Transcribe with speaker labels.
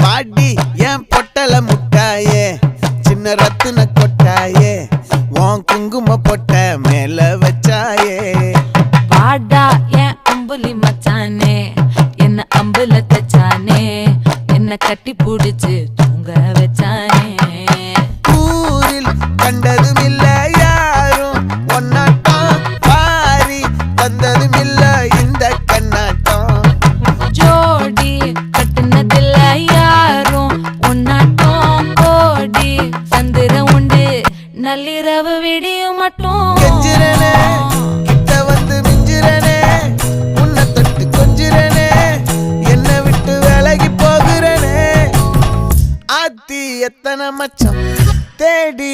Speaker 1: பாடி என் பொட்டல முட்டாயே சின்ன ரத்தின கொட்டாயே உன் குங்கும பொட்ட மேல வச்சாயே
Speaker 2: பாடா என் அம்புலி மச்சானே என்ன அம்புல தச்சானே என்ன கட்டி புடிச்சு தூங்க வச்சானே
Speaker 1: ஊரில் கண்டதும் இல்ல யாரும் ஒன்னாட்டம் பாரி வந்ததும் இல்ல இந்த கண்ணாட்டம்
Speaker 2: ஜோடி கட்டுனதில்ல யாரும் ஒன்னாட்டம் கோடி சந்திர உண்டு நள்ளிரவு விடியும் மட்டும்
Speaker 1: கெஞ்சிரனே கிட்ட வந்து மிஞ்சிரனே உன்னை தொட்டு கொஞ்சிரனே என்ன விட்டு விலகி போகிறனே ஆத்தி எத்தனை மச்சம் தேடி